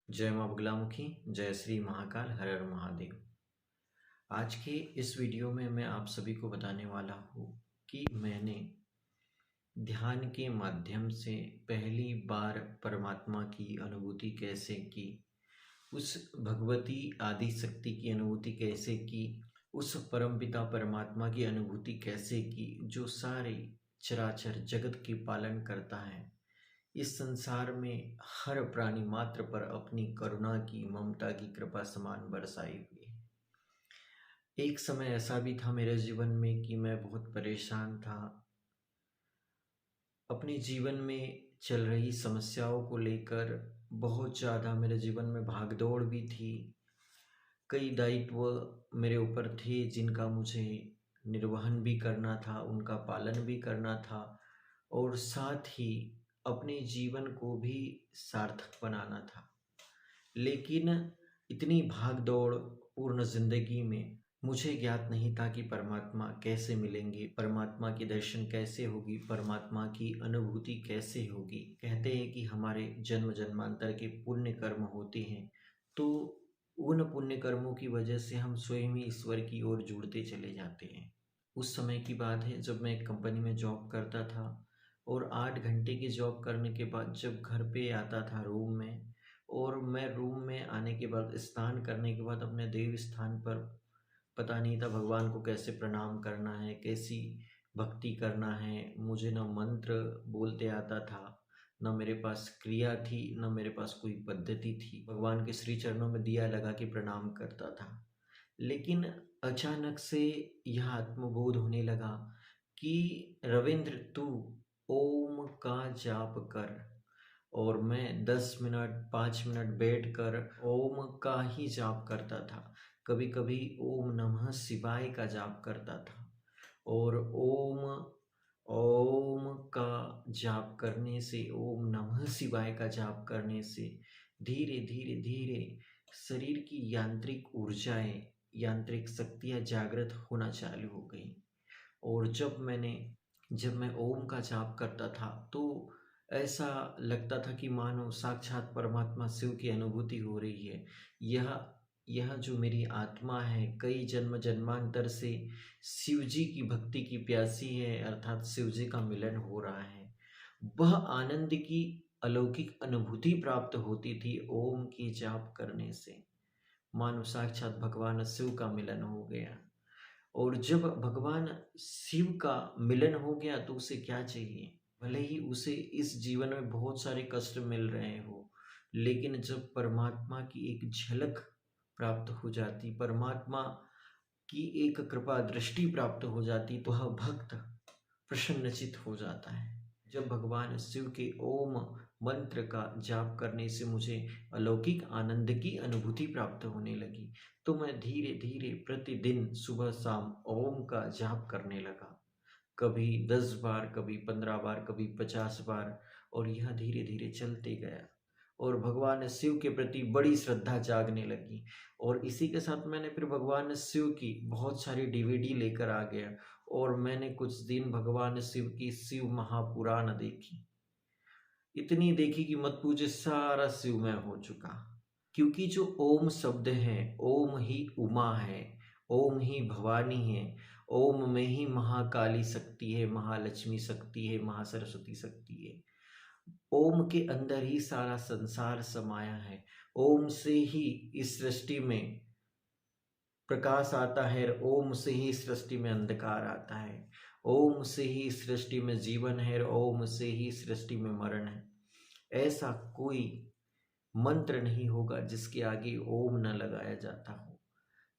जय माँ बगलामुखी, जय श्री महाकाल, हर हर महादेव। आज के इस वीडियो में मैं आप सभी को बताने वाला हूँ कि मैंने ध्यान के माध्यम से पहली बार परमात्मा की अनुभूति कैसे की, उस भगवती आदि शक्ति की अनुभूति कैसे की, उस परमपिता परमात्मा की अनुभूति कैसे की जो सारे चराचर जगत के पालन करता है। इस संसार में हर प्राणी मात्र पर अपनी करुणा की, ममता की कृपा समान बरसाई हुई है। एक समय ऐसा भी था मेरे जीवन में कि मैं बहुत परेशान था। अपने जीवन में चल रही समस्याओं को लेकर बहुत ज़्यादा मेरे जीवन में भागदौड़ भी थी। कई दायित्व मेरे ऊपर थे जिनका मुझे निर्वहन भी करना था, उनका पालन भी करना था और साथ ही अपने जीवन को भी सार्थक बनाना था। लेकिन इतनी भाग-दौड़ पूर्ण ज़िंदगी में मुझे ज्ञात नहीं था कि परमात्मा कैसे मिलेंगे, परमात्मा के दर्शन कैसे होगी, परमात्मा की अनुभूति कैसे होगी। कहते हैं कि हमारे जन्म-जन्मांतर के पुण्य कर्म होते हैं, तो उन पुण्य कर्मों की वजह से हम स्वयं ही ईश्वर की ओर जुड़ते चले जाते हैं। उस समय की बात है जब मैं एक कंपनी में जॉब करता था और 8 घंटे की जॉब करने के बाद जब घर पे आता था रूम में, और मैं रूम में आने के बाद स्नान करने के बाद अपने देव स्थान पर पता नहीं था भगवान को कैसे प्रणाम करना है, कैसी भक्ति करना है। मुझे ना मंत्र बोलते आता था, ना मेरे पास क्रिया थी, ना मेरे पास कोई पद्धति थी। भगवान के श्री चरणों में दिया लगा के प्रणाम करता था। लेकिन अचानक से यह आत्मबोध होने लगा कि रविंद्र, तू ओम का जाप कर। और मैं 10 मिनट 5 मिनट बैठकर ओम का ही जाप करता था। कभी कभी ओम नमः शिवाय का जाप करता था। और ओम ओम का जाप करने से, ओम नमः शिवाय का जाप करने से धीरे धीरे धीरे शरीर की यांत्रिक ऊर्जाएं, यांत्रिक शक्तियां जागृत होना चालू हो गई। और जब मैं ओम का जाप करता था तो ऐसा लगता था कि मानो साक्षात परमात्मा शिव की अनुभूति हो रही है। यह यह जो मेरी आत्मा है, कई जन्म जन्मांतर से शिव जी की भक्ति की प्यासी है, अर्थात शिव जी का मिलन हो रहा है। वह आनंद की अलौकिक अनुभूति प्राप्त होती थी ओम की जाप करने से, मानो साक्षात भगवान शिव का मिलन हो गया। और जब भगवान शिव का मिलन हो गया तो उसे क्या चाहिए? भले ही उसे इस जीवन में बहुत सारे कष्ट मिल रहे हो, लेकिन जब परमात्मा की एक झलक प्राप्त हो जाती, परमात्मा की एक कृपा दृष्टि प्राप्त हो जाती, तो वह भक्त प्रसन्नचित हो जाता है। जब भगवान शिव के ओम मंत्र का जाप करने से मुझे अलौकिक आनंद की अनुभूति प्राप्त होने लगी, तो मैं धीरे धीरे प्रतिदिन सुबह शाम ओम का जाप करने लगा। कभी 10 बार, कभी 15 बार, कभी 50 बार, और यह धीरे धीरे चलते गया और भगवान शिव के प्रति बड़ी श्रद्धा जागने लगी। और इसी के साथ मैंने फिर भगवान शिव की बहुत सारी डीवीडी लेकर आ गया और मैंने कुछ दिन भगवान शिव की शिव महापुराण देखी। इतनी देखी कि मत पूछे, सारा शिवमय हो चुका। क्योंकि जो ओम शब्द है, ओम ही उमा है, ओम ही भवानी है, ओम में ही महाकाली शक्ति है, महालक्ष्मी शक्ति है, महासरस्वती शक्ति है। ओम के अंदर ही सारा संसार समाया है। ओम से ही इस सृष्टि में प्रकाश आता है, ओम से ही सृष्टि में अंधकार आता है, ओम से ही सृष्टि में जीवन है, ओम से ही सृष्टि में मरण है। ऐसा कोई मंत्र नहीं होगा जिसके आगे ओम न लगाया जाता हो।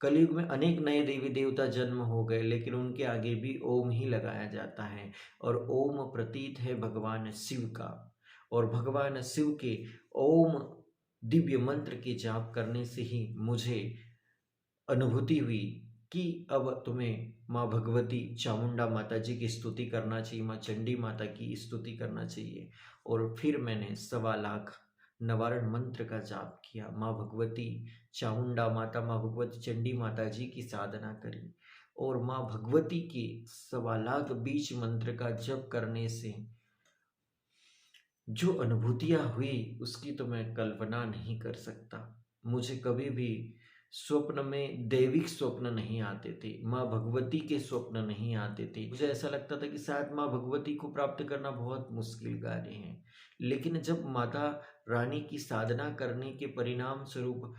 कलयुग में अनेक नए देवी देवता जन्म हो गए, लेकिन उनके आगे भी ओम ही लगाया जाता है। और ओम प्रतीत है भगवान शिव का। और भगवान शिव के ओम दिव्य मंत्र के जाप करने से ही मुझे अनुभूति हुई कि अब तुम्हें माँ भगवती चामुंडा माता जी की स्तुति करना चाहिए, माँ चंडी माता की स्तुति करना चाहिए। और फिर मैंने 1.25 लाख नवारण मंत्र का जाप किया, माँ भगवती चामुंडा माता, माँ भगवती चंडी माता जी की साधना करी। और माँ भगवती के 1.25 लाख बीज मंत्र का जप करने से जो अनुभूतियाँ हुई उसकी तो मैं कल्पना नहीं कर सकता। मुझे कभी भी स्वप्न में दैविक स्वप्न नहीं आते थे, माँ भगवती के स्वप्न नहीं आते थे। मुझे ऐसा लगता था कि शायद माँ भगवती को प्राप्त करना बहुत मुश्किल कार्य है। लेकिन जब माता रानी की साधना करने के परिणाम स्वरूप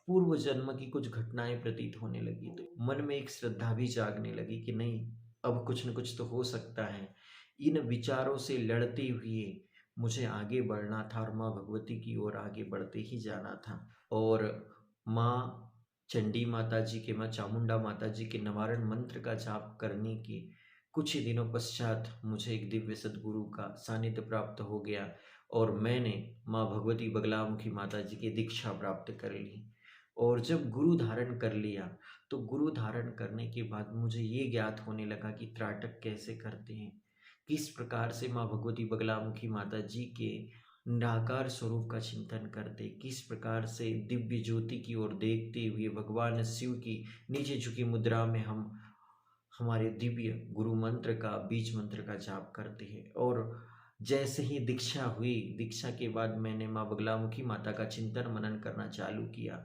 पूर्व जन्म की कुछ घटनाएं प्रतीत होने लगी, तो मन में एक श्रद्धा भी जागने लगी कि नहीं, अब कुछ न कुछ तो हो सकता है। इन विचारों से लड़ते हुए मुझे आगे बढ़ना था और माँ भगवती की ओर आगे बढ़ते ही जाना था। और माँ चंडी माता जी के, माँ चामुंडा माता जी के निवारण मंत्र का जाप करने के कुछ ही दिनों पश्चात मुझे एक दिव्य सद्गुरु का सानिध्य प्राप्त हो गया और मैंने माँ भगवती बगलामुखी माता जी की दीक्षा प्राप्त कर ली। और जब गुरु धारण कर लिया तो गुरु धारण करने के बाद मुझे ये ज्ञात होने लगा कि त्राटक कैसे करते हैं, किस प्रकार से माँ भगवती बगलामुखी माता जी के निराकार स्वरूप का चिंतन करते, किस प्रकार से दिव्य ज्योति की ओर देखते हुए भगवान शिव की नीचे झुकी मुद्रा में हम हमारे दिव्य गुरु मंत्र का, बीज मंत्र का जाप करते हैं। और जैसे ही दीक्षा हुई, दीक्षा के बाद मैंने माँ बगलामुखी माता का चिंतन मनन करना चालू किया,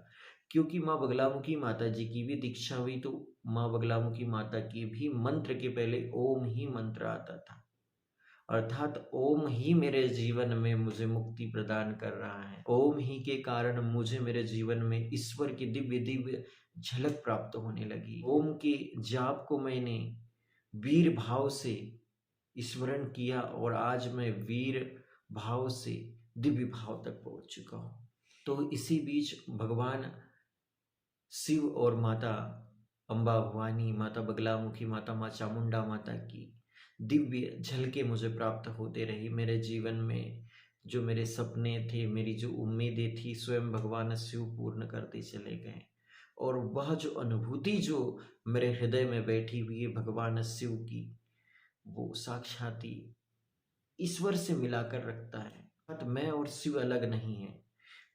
क्योंकि माँ बगलामुखी माता जी की भी दीक्षा हुई तो माँ बगलामुखी माता की भी मंत्र के पहले ओम ही मंत्र आता था, अर्थात ओम ही मेरे जीवन में मुझे मुक्ति प्रदान कर रहा है। ओम ही के कारण मुझे मेरे जीवन में ईश्वर की दिव्य दिव्य झलक प्राप्त होने लगी। ओम के जाप को मैंने वीर भाव से स्मरण किया और आज मैं वीर भाव से दिव्य भाव तक पहुंच चुका हूँ। तो इसी बीच भगवान शिव और माता अम्बा भवानी, माता बगलामुखी माता, माँ चामुंडा माता की दिव्य झलकें मुझे प्राप्त होते रही। मेरे जीवन में जो मेरे सपने थे, मेरी जो उम्मीदें थी, स्वयं भगवान शिव पूर्ण करते चले गए। और वह जो अनुभूति जो मेरे हृदय में बैठी हुई है भगवान शिव की, वो साक्षात ही ईश्वर से मिलाकर रखता है। बट मैं और शिव अलग नहीं है।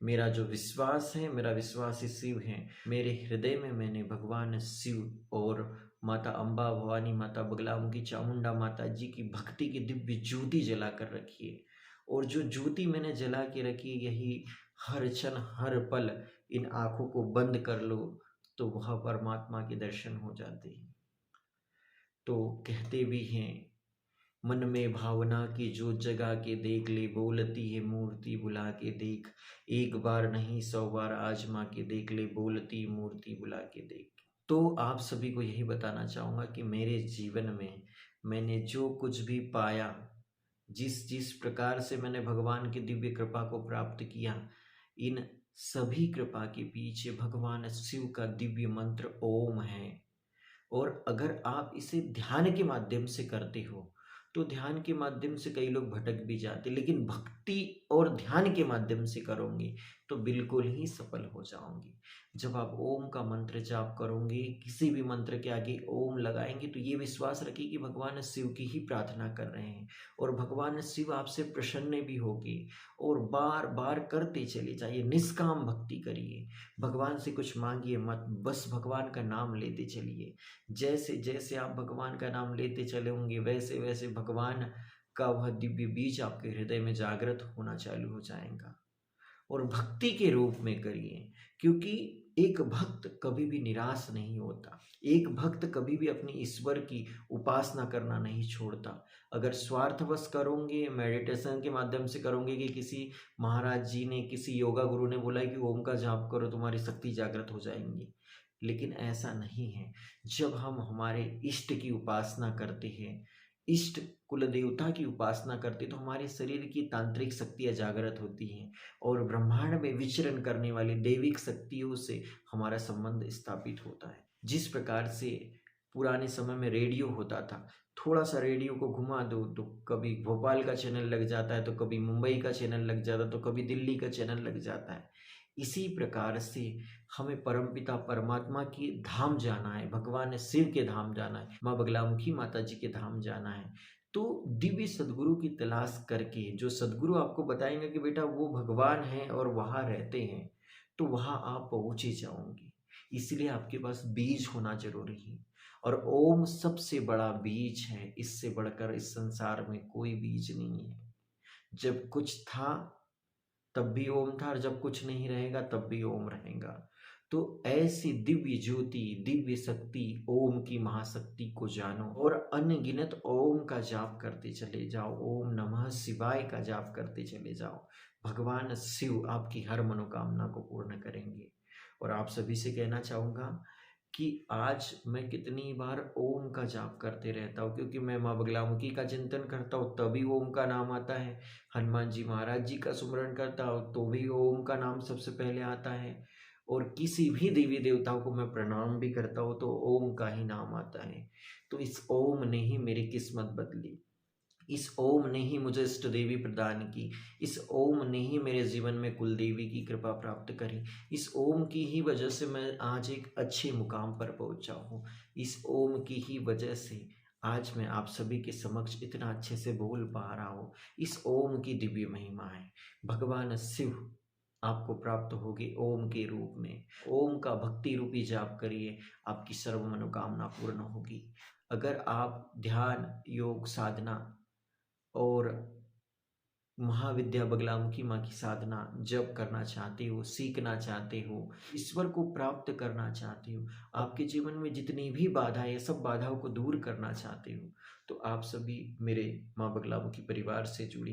मेरा जो विश्वास है, मेरा विश्वास ही शिव है। मेरे हृदय में मैंने भगवान शिव और माता अम्बा भवानी, माता बगलामुखी चामुंडा माता जी की भक्ति की दिव्य ज्योति जला कर रखी है। और जो ज्योति मैंने जला के रखी है, यही हर क्षण हर पल इन आँखों को बंद कर लो तो वह परमात्मा के दर्शन हो जाते हैं। तो कहते भी हैं, मन में भावना की जोत जगा के देख ले, बोलती है मूर्ति बुला के देख, एक बार नहीं 100 बार आजमा के देख ले, बोलती मूर्ति बुला के देख। तो आप सभी को यही बताना चाहूँगा कि मेरे जीवन में मैंने जो कुछ भी पाया, जिस जिस प्रकार से मैंने भगवान की दिव्य कृपा को प्राप्त किया, इन सभी कृपा के पीछे भगवान शिव का दिव्य मंत्र ओम है। और अगर आप इसे ध्यान के माध्यम से करते हो तो ध्यान के माध्यम से कई लोग भटक भी जाते, लेकिन भक्ति और ध्यान के माध्यम से करोगे तो बिल्कुल ही सफल हो जाओगे। जब आप ओम का मंत्र जाप करोगे, किसी भी मंत्र के आगे ओम लगाएंगे तो ये विश्वास रखिए कि भगवान शिव की ही प्रार्थना कर रहे हैं और भगवान शिव आपसे प्रसन्न भी होंगे। और बार बार करते चले जाइए, निष्काम भक्ति करिए, भगवान से कुछ मांगिए मत, बस भगवान का नाम लेते चलिए। जैसे जैसे आप भगवान का नाम लेते चले होंगे, वैसे वैसे भगवान का वह दिव्य बीज आपके हृदय में जागृत होना चालू हो जाएगा। और भक्ति के रूप में करिए, क्योंकि एक भक्त कभी भी निराश नहीं होता। एक भक्त कभी भी अपनी ईश्वर की उपासना करना नहीं छोड़ता। अगर स्वार्थवश करोगे, मेडिटेशन के माध्यम से करोगे कि किसी महाराज जी ने, किसी योगा गुरु ने बोला है कि ओम का जाप करो तुम्हारी शक्ति जागृत हो जाएंगी, लेकिन ऐसा नहीं है। जब हम हमारे इष्ट की उपासना करते हैं, इष्ट कुल देवता की उपासना करते, तो हमारे शरीर की तांत्रिक शक्तियाँ जागृत होती हैं और ब्रह्मांड में विचरण करने वाली दैविक शक्तियों से हमारा संबंध स्थापित होता है। जिस प्रकार से पुराने समय में रेडियो होता था, थोड़ा सा रेडियो को घुमा दो तो कभी भोपाल का चैनल लग जाता है, तो कभी मुंबई का चैनल लग जाता है, तो कभी दिल्ली का चैनल लग जाता है। इसी प्रकार से हमें परमपिता परमात्मा की धाम जाना है, भगवान शिव के धाम जाना है, माँ बगलामुखी माता जी के धाम जाना है। तो दिव्य सदगुरु की तलाश करके, जो सदगुरु आपको बताएंगे कि बेटा वो भगवान है और वहाँ रहते हैं, तो वहाँ आप पहुँच ही जाओगे। इसलिए आपके पास बीज होना जरूरी है। और ओम सबसे बड़ा बीज है, इससे बढ़कर इस संसार में कोई बीज नहीं है। जब कुछ था तब भी ओम था और जब कुछ नहीं रहेगा तब भी ओम रहेगा। तो ऐसी दिव्य ज्योति, दिव्य शक्ति, ओम की महाशक्ति को जानो और अनगिनत ओम का जाप करते चले जाओ। ओम नमः शिवाय का जाप करते चले जाओ। भगवान शिव आपकी हर मनोकामना को पूर्ण करेंगे। और आप सभी से कहना चाहूँगा कि आज मैं कितनी बार ओम का जाप करते रहता हूँ, क्योंकि मैं माँ बगलामुखी का चिंतन करता हूँ तभी ओम का नाम आता है। हनुमान जी महाराज जी का सुमरन करता हूँ तो भी ओम का नाम सबसे पहले आता है। और किसी भी देवी देवताओं को मैं प्रणाम भी करता हूँ तो ओम का ही नाम आता है। तो इस ओम ने ही मेरी किस्मत बदली। इस ओम ने ही मुझे इष्ट देवी प्रदान की। इस ओम ने ही मेरे जीवन में कुल देवी की कृपा प्राप्त करी। इस ओम की ही वजह से मैं आज एक अच्छे मुकाम पर पहुंचा हूँ। इस ओम की ही वजह से आज मैं आप सभी के समक्ष इतना अच्छे से बोल पा रहा हूँ। इस ओम की दिव्य महिमा है। भगवान शिव आपको प्राप्त होगी ओम के रूप में। ओम का भक्ति रूपी जाप करिए, आपकी सर्व मनोकामना पूर्ण होगी। अगर आप ध्यान, योग, साधना और महाविद्या बगलामुखी माँ की साधना जप करना चाहते हो, सीखना चाहते हो, ईश्वर को प्राप्त करना चाहते हो, आपके जीवन में जितनी भी बाधाएं, सब बाधाओं को दूर करना चाहते हो, तो आप सभी मेरे माँ बगलामुखी परिवार से जुड़िए।